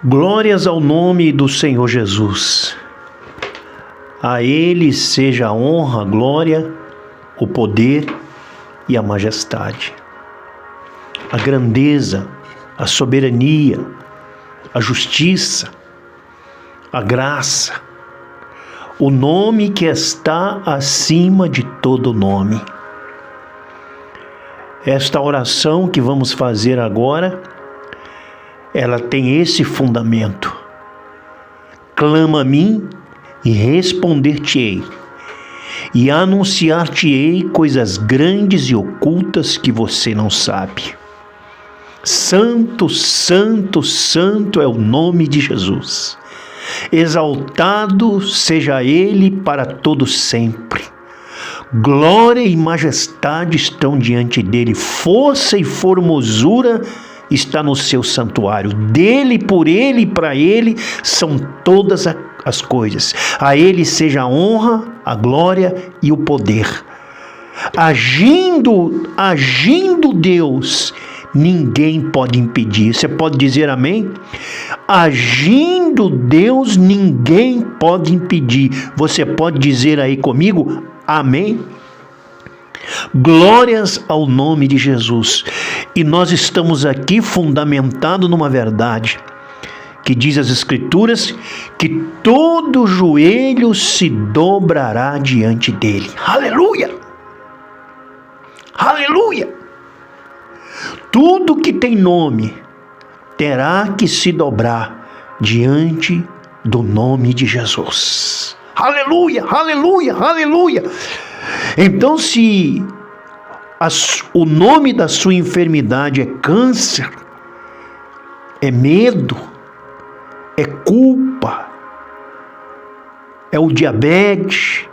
Glórias ao nome do Senhor Jesus. A Ele seja a honra, a glória, o poder e a majestade, a grandeza, a soberania, a justiça, a graça, o nome que está acima de todo nome. Esta oração que vamos fazer agora, ela tem esse fundamento: clama a mim e responder-te-ei, e anunciar-te-ei coisas grandes e ocultas que você não sabe. Santo, santo, santo é o nome de Jesus. Exaltado seja Ele para todo sempre. Glória e majestade estão diante dele. Força e formosura está no seu santuário. Dele, por ele e para ele são todas as coisas. A ele seja a honra, a glória e o poder. Agindo Deus, ninguém pode impedir. Você pode dizer amém? Agindo Deus, ninguém pode impedir. Você pode dizer aí comigo, amém? Glórias ao nome de Jesus. E nós estamos aqui fundamentado numa verdade que diz as Escrituras que todo joelho se dobrará diante dele. Aleluia! Aleluia! Tudo que tem nome terá que se dobrar diante do nome de Jesus. Aleluia, aleluia, aleluia. Então, se o nome da sua enfermidade é câncer, é medo, é culpa, é o diabetes,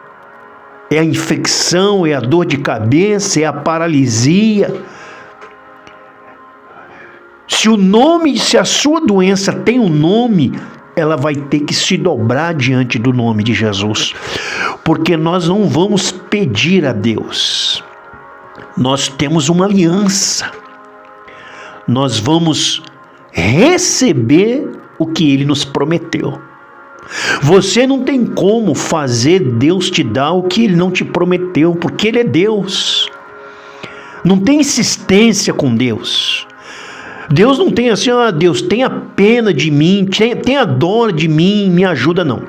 é a infecção, é a dor de cabeça, é a paralisia. Se a sua doença tem um nome, ela vai ter que se dobrar diante do nome de Jesus, porque nós não vamos pedir a Deus, nós temos uma aliança, nós vamos receber o que Ele nos prometeu. Você não tem como fazer Deus te dar o que Ele não te prometeu, porque Ele é Deus. Não tem insistência com Deus. Deus não tem assim, Deus, tenha pena de mim, tenha dó de mim, me ajuda, não.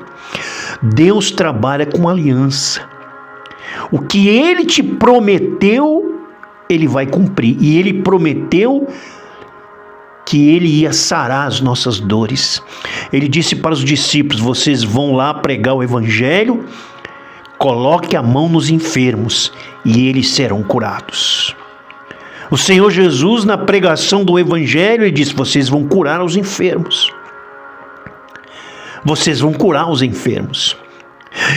Deus trabalha com aliança. O que Ele te prometeu, Ele vai cumprir. E Ele prometeu que Ele ia sarar as nossas dores. Ele disse para os discípulos: vocês vão lá pregar o Evangelho, coloque a mão nos enfermos e eles serão curados. O Senhor Jesus, na pregação do Evangelho, Ele disse: vocês vão curar os enfermos. Vocês vão curar os enfermos.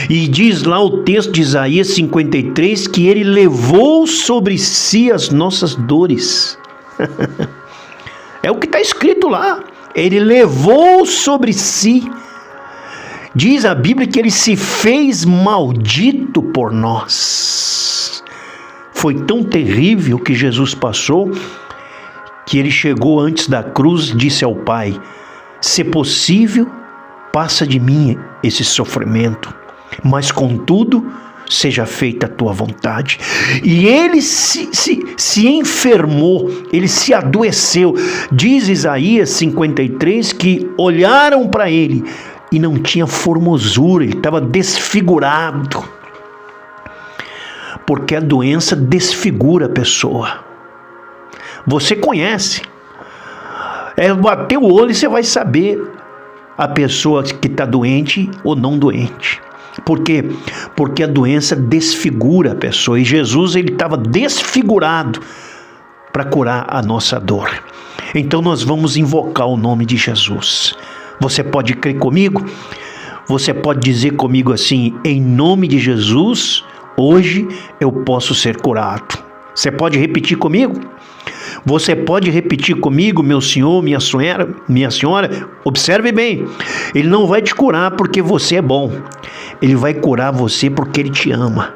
E diz lá o texto de Isaías 53 que Ele levou sobre si as nossas dores. É o que está escrito lá. Ele levou sobre si. Diz a Bíblia que Ele se fez maldito por nós. Foi tão terrível o que Jesus passou, que Ele chegou antes da cruz e disse ao Pai: se possível, passa de mim esse sofrimento, mas contudo, seja feita a tua vontade. E Ele se enfermou, Ele se adoeceu. Diz Isaías 53 que olharam para Ele e não tinha formosura, Ele estava desfigurado. Porque a doença desfigura a pessoa. Você conhece. Bater o olho e você vai saber a pessoa que está doente ou não doente. Por quê? Porque a doença desfigura a pessoa. E Jesus, Ele estava desfigurado para curar a nossa dor. Então nós vamos invocar o nome de Jesus. Você pode crer comigo? Você pode dizer comigo assim: em nome de Jesus, hoje eu posso ser curado. Você pode repetir comigo? Você pode repetir comigo, meu senhor, minha senhora? Observe bem, Ele não vai te curar porque você é bom. Ele vai curar você porque Ele te ama.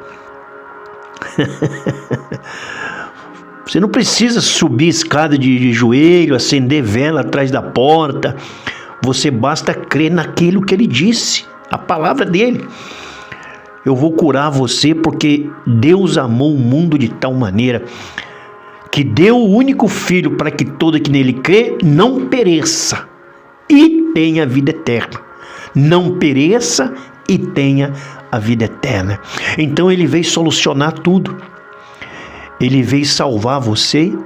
Você não precisa subir escada de joelho, acender vela atrás da porta. Você basta crer naquilo que ele disse, a palavra dele. Eu vou curar você porque Deus amou o mundo de tal maneira que deu o único filho para que todo que nele crê não pereça e tenha vida eterna. Não pereça e tenha a vida eterna. Então ele veio solucionar tudo. Ele veio salvar você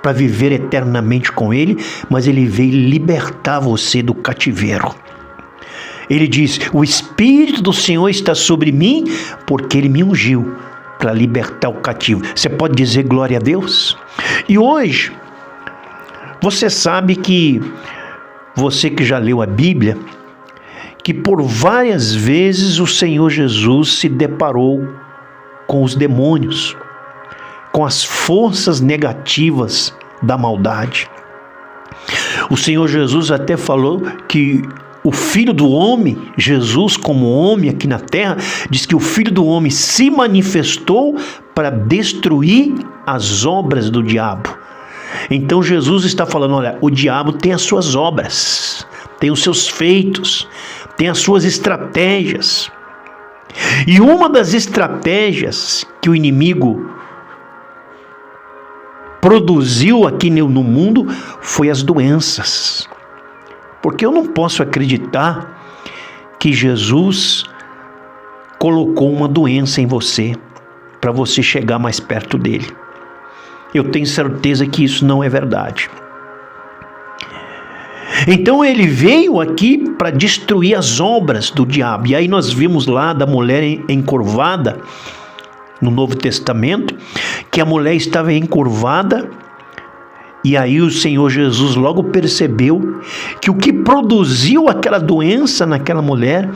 para viver eternamente com ele, mas ele veio libertar você do cativeiro. Ele diz: o Espírito do Senhor está sobre mim, porque ele me ungiu para libertar o cativo. Você pode dizer glória a Deus? E hoje, você sabe que, você que já leu a Bíblia, que por várias vezes o Senhor Jesus se deparou com os demônios, com as forças negativas da maldade. O Senhor Jesus até falou que o Filho do Homem, Jesus como homem aqui na terra, diz que o Filho do Homem se manifestou para destruir as obras do diabo. Então Jesus está falando, olha, o diabo tem as suas obras, tem os seus feitos, tem as suas estratégias. E uma das estratégias que o inimigo produziu aqui no mundo foi as doenças. Porque eu não posso acreditar que Jesus colocou uma doença em você para você chegar mais perto dele. Eu tenho certeza que isso não é verdade. Então ele veio aqui para destruir as obras do diabo. E aí nós vimos lá da mulher encurvada no Novo Testamento, que a mulher estava encurvada. E aí o Senhor Jesus logo percebeu que o que produziu aquela doença naquela mulher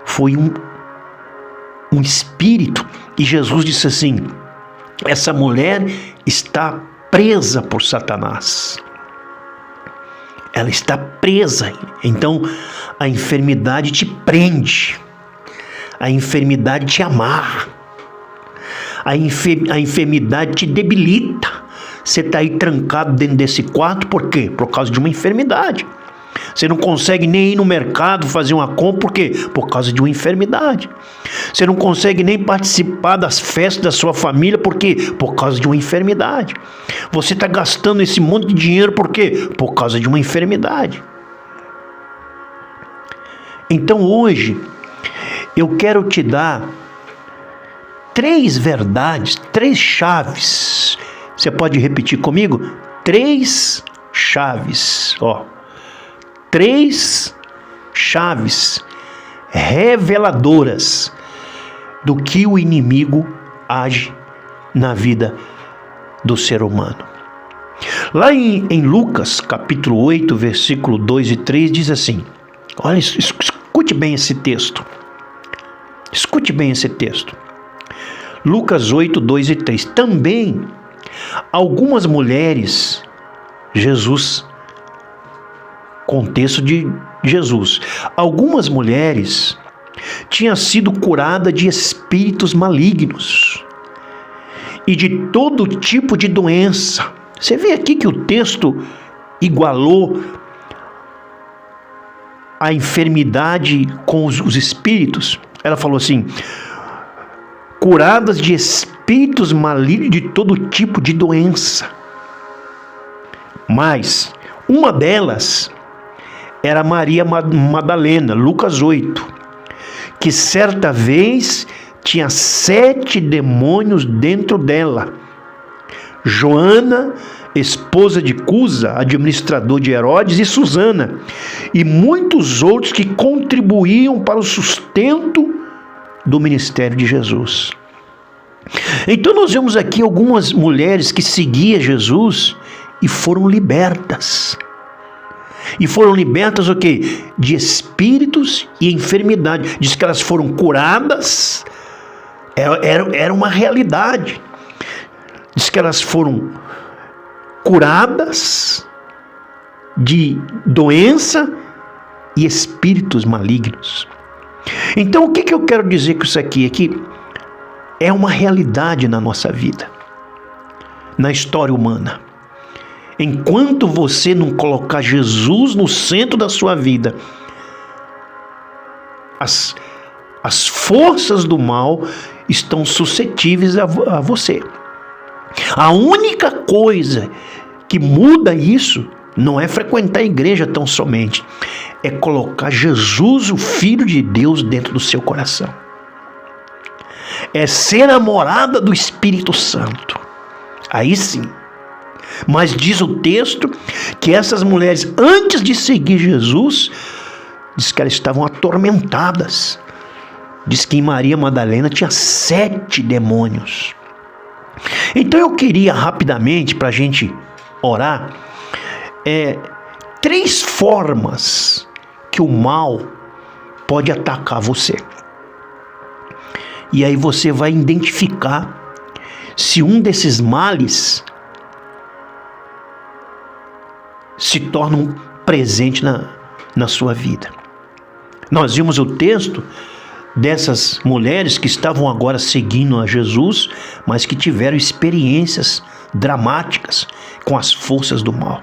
foi um espírito. E Jesus disse assim: essa mulher está presa por Satanás. Ela está presa. Então a enfermidade te prende. A enfermidade te amarra. A enfermidade te debilita. Você está aí trancado dentro desse quarto, por quê? Por causa de uma enfermidade. Você não consegue nem ir no mercado fazer uma compra, por quê? Por causa de uma enfermidade. Você não consegue nem participar das festas da sua família, por quê? Por causa de uma enfermidade. Você está gastando esse monte de dinheiro, por quê? Por causa de uma enfermidade. Então hoje, eu quero te dar 3 verdades, 3 chaves. Você pode repetir comigo? 3 chaves, 3 chaves reveladoras do que o inimigo age na vida do ser humano. Lá em Lucas, capítulo 8, versículo 2 e 3, diz assim, olha, escute bem esse texto. Escute bem esse texto. Lucas 8, 2 e 3. Também algumas mulheres, contexto de Jesus, algumas mulheres tinham sido curadas de espíritos malignos e de todo tipo de doença. Você vê aqui que o texto igualou a enfermidade com os espíritos. Ela falou assim: curadas de espíritos malignos de todo tipo de doença. Mas uma delas era Maria Madalena, Lucas 8, que certa vez tinha 7 demônios dentro dela. Joana, esposa de Cusa, administrador de Herodes, e Susana, e muitos outros que contribuíam para o sustento do ministério de Jesus. Então nós vemos aqui algumas mulheres que seguiam Jesus e foram libertas. E foram libertas o quê? De espíritos e enfermidade. Diz que elas foram curadas. Era uma realidade. Diz que elas foram curadas de doença e espíritos malignos. Então o que eu quero dizer com isso aqui? É que é uma realidade na nossa vida, na história humana. Enquanto você não colocar Jesus no centro da sua vida, as forças do mal estão suscetíveis a você. A única coisa que muda isso não é frequentar a igreja tão somente, é colocar Jesus, o Filho de Deus, dentro do seu coração. É ser a morada do Espírito Santo. Aí sim. Mas diz o texto que essas mulheres, antes de seguir Jesus, diz que elas estavam atormentadas. Diz que em Maria Madalena tinha 7 demônios. Então eu queria rapidamente, para a gente orar, 3 formas que o mal pode atacar você. E aí você vai identificar se um desses males se torna um presente na sua vida. Nós vimos o texto dessas mulheres que estavam agora seguindo a Jesus, mas que tiveram experiências dramáticas com as forças do mal.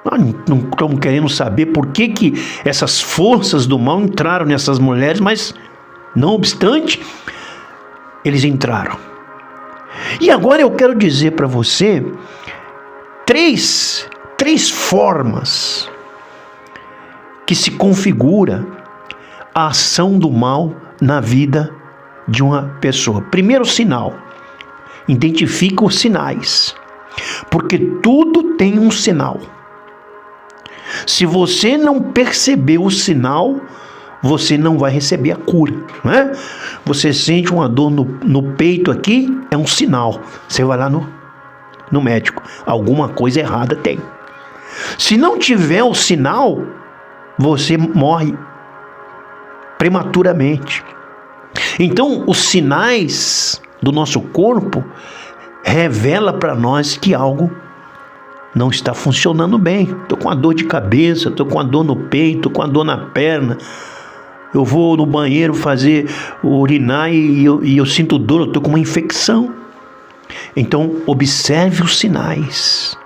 Nós não estamos querendo saber por que essas forças do mal entraram nessas mulheres, mas, não obstante, eles entraram. E agora eu quero dizer para você três formas que se configura a ação do mal na vida de uma pessoa. Primeiro sinal, identifica os sinais, porque tudo tem um sinal. Se você não perceber o sinal, você não vai receber a cura, né? Você sente uma dor no peito aqui, é um sinal. Você vai lá no médico, alguma coisa errada tem. Se não tiver o sinal, você morre prematuramente. Então, os sinais do nosso corpo revelam para nós que algo não está funcionando bem. Estou com uma dor de cabeça, estou com uma dor no peito, estou com uma dor na perna. Eu vou no banheiro urinar e eu sinto dor, eu estou com uma infecção. Então, observe os sinais.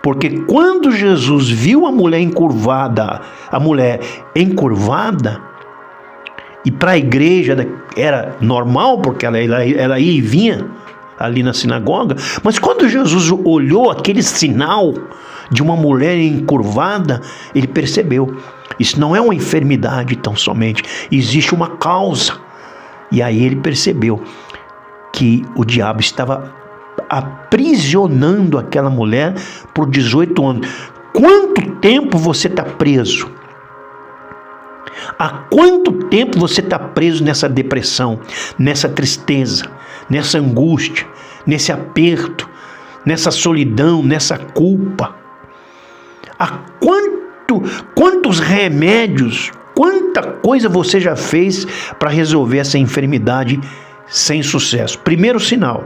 Porque quando Jesus viu a mulher encurvada, e para a igreja era normal, porque ela ia e vinha ali na sinagoga, mas quando Jesus olhou aquele sinal de uma mulher encurvada, ele percebeu, isso não é uma enfermidade tão somente, existe uma causa. E aí ele percebeu que o diabo estava aprisionando aquela mulher por 18 anos. Quanto tempo você está preso? Há quanto tempo você está preso nessa depressão, nessa tristeza, nessa angústia, nesse aperto, nessa solidão, nessa culpa? Há quantos remédios, quanta coisa você já fez para resolver essa enfermidade sem sucesso? Primeiro sinal,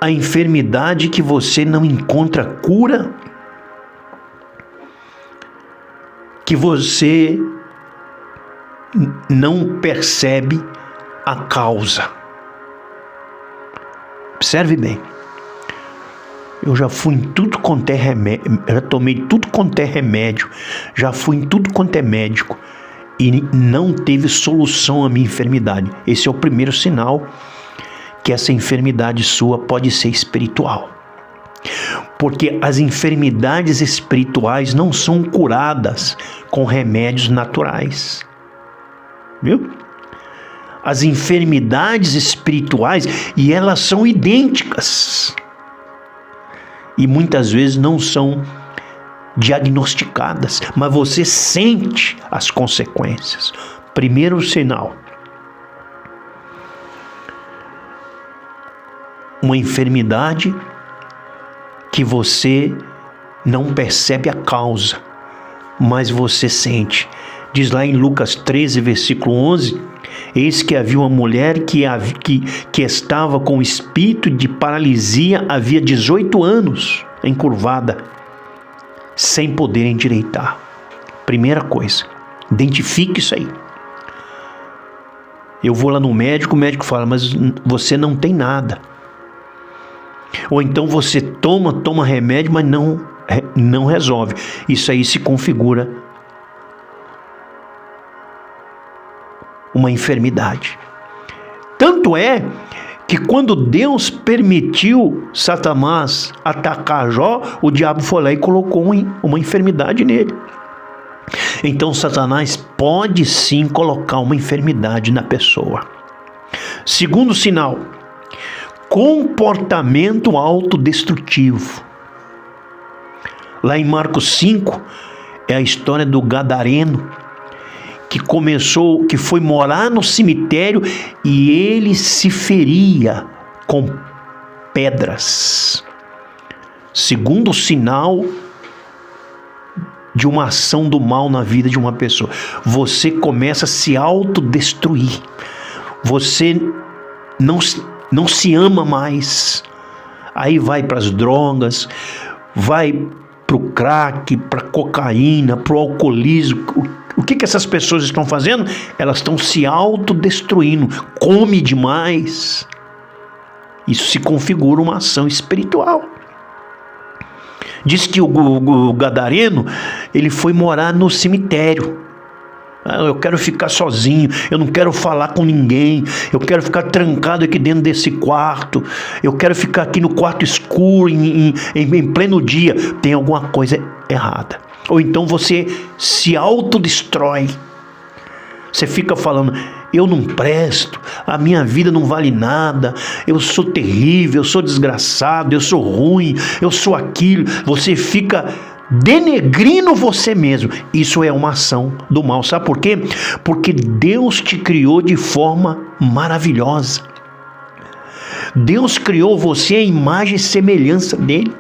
a enfermidade que você não encontra cura, que você não percebe a causa. Observe bem. Eu já fui em tudo quanto é remédio, já tomei tudo quanto é remédio, já fui em tudo quanto é médico e não teve solução à minha enfermidade. Esse é o primeiro sinal que essa enfermidade sua pode ser espiritual. Porque as enfermidades espirituais não são curadas com remédios naturais. Viu? As enfermidades espirituais, e elas são idênticas, e muitas vezes não são diagnosticadas, mas você sente as consequências. Primeiro sinal, uma enfermidade que você não percebe a causa, mas você sente. Diz lá em Lucas 13, versículo 11, eis que havia uma mulher que estava com espírito de paralisia havia 18 anos, encurvada, sem poder endireitar. Primeira coisa, identifique isso aí. Eu vou lá no médico, o médico fala, mas você não tem nada. Ou então você toma remédio, mas não resolve. Isso aí se configura uma enfermidade. Tanto é que quando Deus permitiu Satanás atacar Jó, o diabo foi lá e colocou uma enfermidade nele. Então Satanás pode sim colocar uma enfermidade na pessoa. Segundo sinal, comportamento autodestrutivo. Lá em Marcos 5, é a história do gadareno, que foi morar no cemitério e ele se feria com pedras. Segundo sinal de uma ação do mal na vida de uma pessoa, você começa a se autodestruir. Você não se ama mais. Aí vai para as drogas, vai para o crack, para a cocaína, para o alcoolismo. O que essas pessoas estão fazendo? Elas estão se autodestruindo. Come demais. Isso se configura uma ação espiritual. Diz que o gadareno, ele foi morar no cemitério. Eu quero ficar sozinho, eu não quero falar com ninguém, eu quero ficar trancado aqui dentro desse quarto, eu quero ficar aqui no quarto escuro, em pleno dia. Tem alguma coisa errada. Ou então você se autodestrói. Você fica falando, eu não presto, a minha vida não vale nada, eu sou terrível, eu sou desgraçado, eu sou ruim, eu sou aquilo. Você fica denegrindo você mesmo. Isso é uma ação do mal. Sabe por quê? Porque Deus te criou de forma maravilhosa. Deus criou você à imagem e semelhança dele.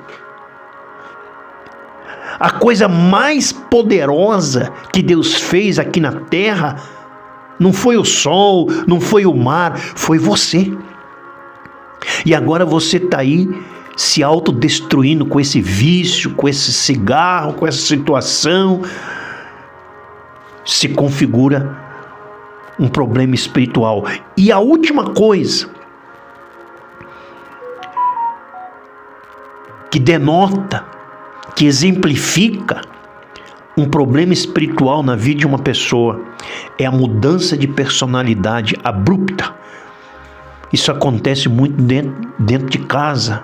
A coisa mais poderosa que Deus fez aqui na terra não foi o sol, não foi o mar, foi você. E agora você está aí se autodestruindo com esse vício, com esse cigarro, com essa situação. Se configura um problema espiritual. E a última coisa que denota, que exemplifica um problema espiritual na vida de uma pessoa, é a mudança de personalidade abrupta. Isso acontece muito dentro de casa,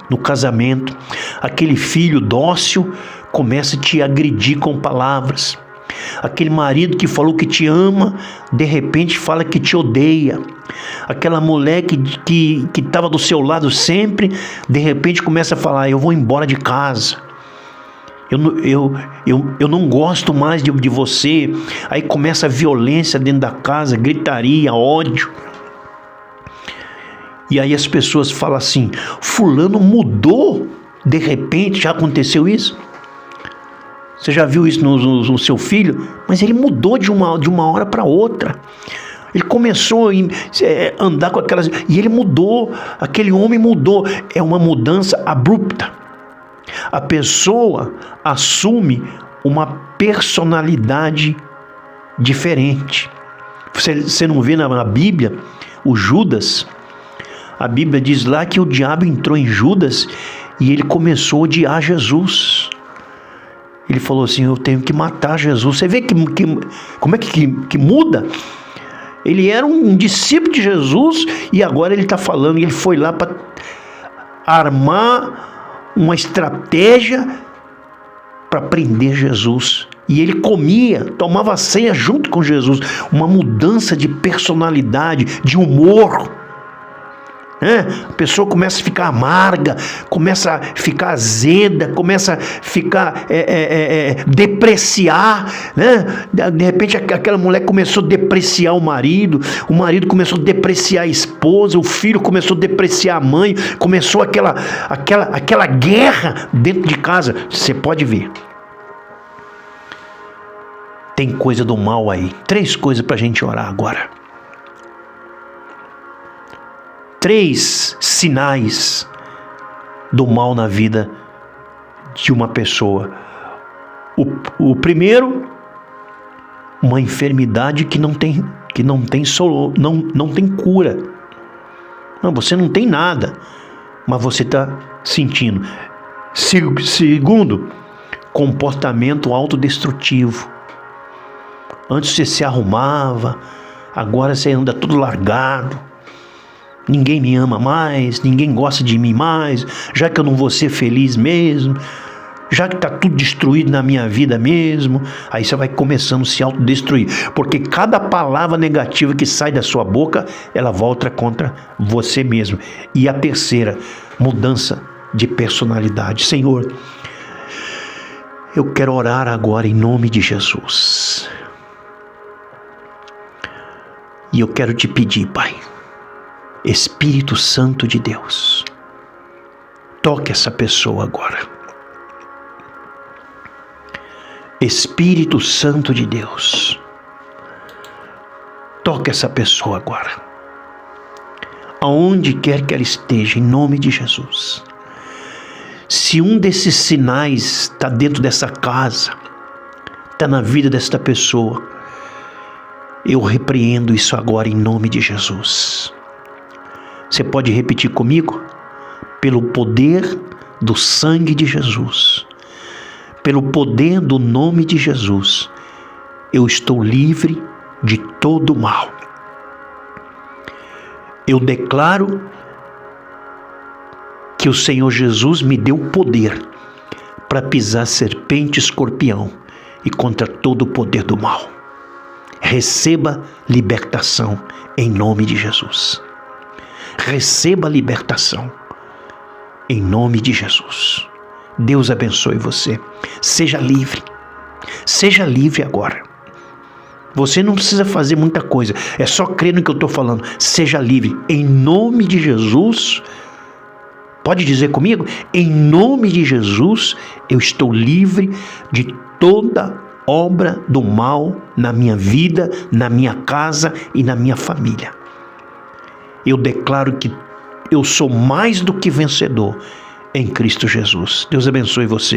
no casamento. Aquele filho dócil começa a te agredir com palavras. Aquele marido que falou que te ama, de repente fala que te odeia. Aquela mulher que estava do seu lado sempre, de repente começa a falar, eu vou embora de casa. Eu não gosto mais de você. Aí começa a violência dentro da casa, gritaria, ódio. E aí as pessoas falam assim, fulano mudou, de repente. Já aconteceu isso? Você já viu isso no seu filho? Mas ele mudou de uma hora para outra. Ele começou a andar com aquelas... E ele mudou, aquele homem mudou. É uma mudança abrupta. A pessoa assume uma personalidade diferente. Você não vê na Bíblia o Judas? A Bíblia diz lá que o diabo entrou em Judas e ele começou a odiar Jesus. Ele falou assim, eu tenho que matar Jesus. Você vê como é que muda? Ele era um discípulo de Jesus e agora ele está falando, ele foi lá para armar uma estratégia para prender Jesus. E ele comia, tomava ceia junto com Jesus. Uma mudança de personalidade, de humor. A pessoa começa a ficar amarga, começa a ficar azeda, começa a ficar depreciar, né? De repente aquela mulher começou a depreciar o marido começou a depreciar a esposa, o filho começou a depreciar a mãe, começou aquela guerra dentro de casa. Você pode ver. Tem coisa do mal aí. 3 coisas para a gente orar agora. 3 sinais do mal na vida de uma pessoa. O primeiro, uma enfermidade que não tem cura. Não, você não tem nada. mas você está sentindo. Segundo, comportamento autodestrutivo. Antes você se arrumava, agora você anda tudo largado. Ninguém me ama mais, ninguém gosta de mim mais, já que eu não vou ser feliz mesmo, já que está tudo destruído na minha vida mesmo. Aí você vai começando a se autodestruir, porque cada palavra negativa que sai da sua boca, ela volta contra você mesmo. E a terceira, mudança de personalidade. Senhor, eu quero orar agora em nome de Jesus. E eu quero te pedir, Pai, Espírito Santo de Deus, toque essa pessoa agora. Espírito Santo de Deus, toque essa pessoa agora. Aonde quer que ela esteja, em nome de Jesus. Se um desses sinais está dentro dessa casa, está na vida desta pessoa, eu repreendo isso agora em nome de Jesus. Você pode repetir comigo? Pelo poder do sangue de Jesus, pelo poder do nome de Jesus, eu estou livre de todo mal. Eu declaro que o Senhor Jesus me deu poder para pisar serpente e escorpião e contra todo o poder do mal. Receba libertação em nome de Jesus. Receba libertação em nome de Jesus. Deus abençoe você. Seja livre. Seja livre agora. Você não precisa fazer muita coisa. É só crer no que eu estou falando. Seja livre em nome de Jesus. Pode dizer comigo? Em nome de Jesus, eu estou livre de toda obra do mal na minha vida, na minha casa e na minha família. Eu declaro que eu sou mais do que vencedor em Cristo Jesus. Deus abençoe você.